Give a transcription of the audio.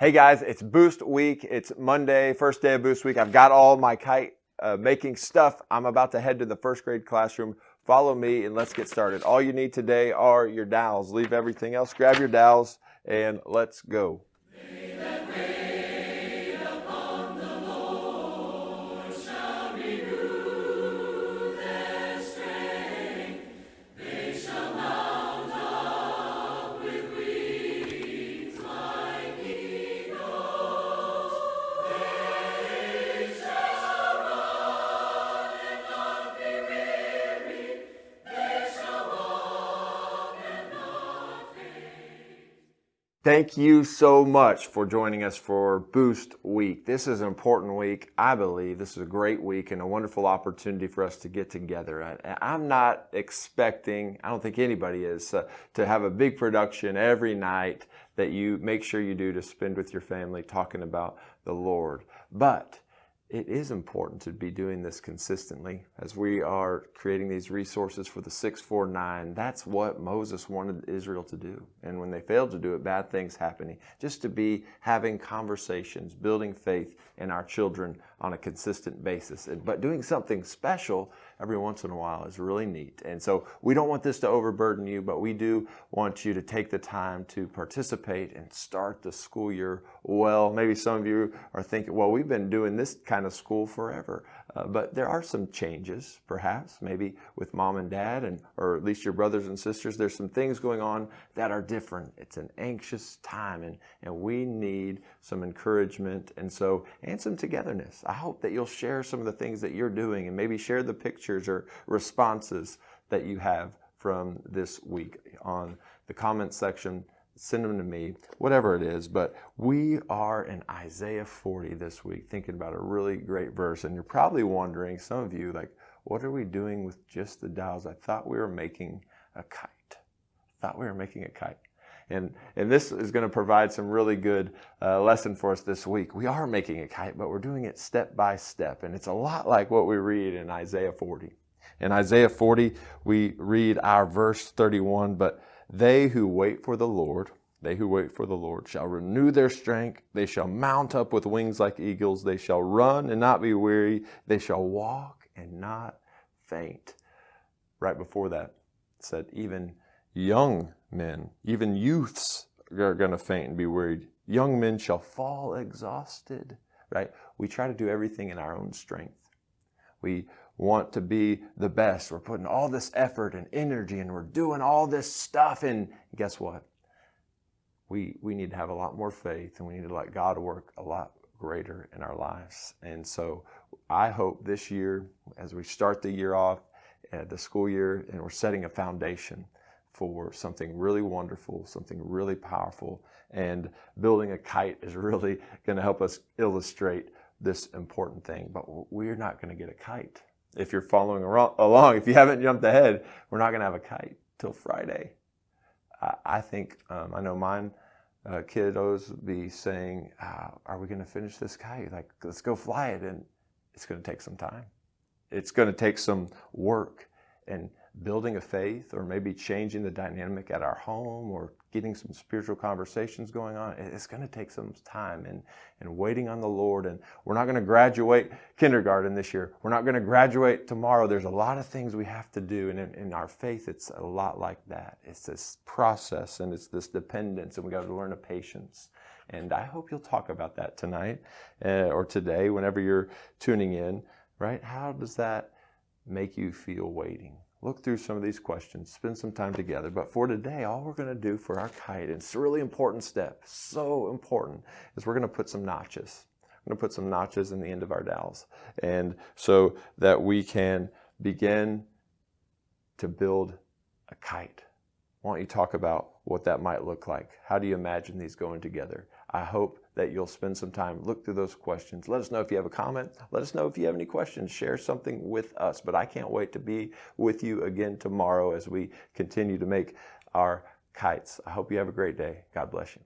Hey guys, it's Boost Week. It's Monday, first day of Boost Week. I've got all my kite making stuff. I'm about to head to the first grade classroom. Follow me and let's get started. All you need today are your dowels. Leave everything else. Grab your dowels and let's go. Thank you so much for joining us for Boost Week. This is an important week. I believe this is a great week and a wonderful opportunity for us to get together. I'm not expecting, I don't think anybody is, to have a big production every night that you make sure you do to spend with your family talking about the Lord. But it is important to be doing this consistently as we are creating these resources for the 649. That's what Moses wanted Israel to do. And when they failed to do it, bad things happening. Just to be having conversations, building faith in our children on a consistent basis. But doing something special every once in a while is really neat. And so we don't want this to overburden you, but we do want you to take the time to participate and start the school year well. Maybe some of you are thinking, well, we've been doing this kind of school forever. But there are some changes, perhaps, maybe with mom and dad, or at least your brothers and sisters. There's some things going on that are different. It's an anxious time, and we need some encouragement and some togetherness. I hope that you'll share some of the things that you're doing and maybe share the pictures or responses that you have from this week on the comment section. Send them to me, whatever it is. But we are in Isaiah 40 this week, thinking about a really great verse. And you're probably wondering, some of you, like, what are we doing with just the dowels? I thought we were making a kite. And this is going to provide some really good lesson for us this week. We are making a kite, but we're doing it step by step. And it's a lot like what we read in Isaiah 40. In Isaiah 40, we read our verse 31, but they who wait for the Lord shall renew their strength. They shall mount up with wings like eagles. They shall run and not be weary. They shall walk and not faint. Right before that, it said even young men, even youths are going to faint and be wearied. Young men shall fall exhausted, right? We try to do everything in our own strength. We want to be the best. We're putting all this effort and energy and we're doing all this stuff. And guess what? We need to have a lot more faith and we need to let God work a lot greater in our lives. And so I hope this year, as we start the year off, the school year, and we're setting a foundation for something really wonderful, something really powerful. And building a kite is really going to help us illustrate this important thing. But we're not going to get a kite. If you're following along, if you haven't jumped ahead, we're not going to have a kite till Friday. I think, I know mine kiddos be saying, are we going to finish this kite? Like, let's go fly it. And it's going to take some time. It's going to take some work and building a faith, or maybe changing the dynamic at our home, or getting some spiritual conversations going on. It's going to take some time and waiting on the Lord. And we're not going to graduate kindergarten this year. We're not going to graduate tomorrow. There's a lot of things we have to do. And in our faith, it's a lot like that. It's this process and it's this dependence, and we got to learn a patience. And I hope you'll talk about that tonight or today, whenever you're tuning in, right? How does that make you feel waiting? Look through some of these questions, spend some time together. But for today, all we're going to do for our kite, and it's a really important step, so important, is we're going to put some notches. I'm going to put some notches in the end of our dowels, and so that we can begin to build a kite. Why don't you talk about what that might look like? How do you imagine these going together? I hope that you'll spend some time, look through those questions. Let us know if you have a comment. Let us know if you have any questions. Share something with us. But I can't wait to be with you again tomorrow as we continue to make our kites. I hope you have a great day. God bless you.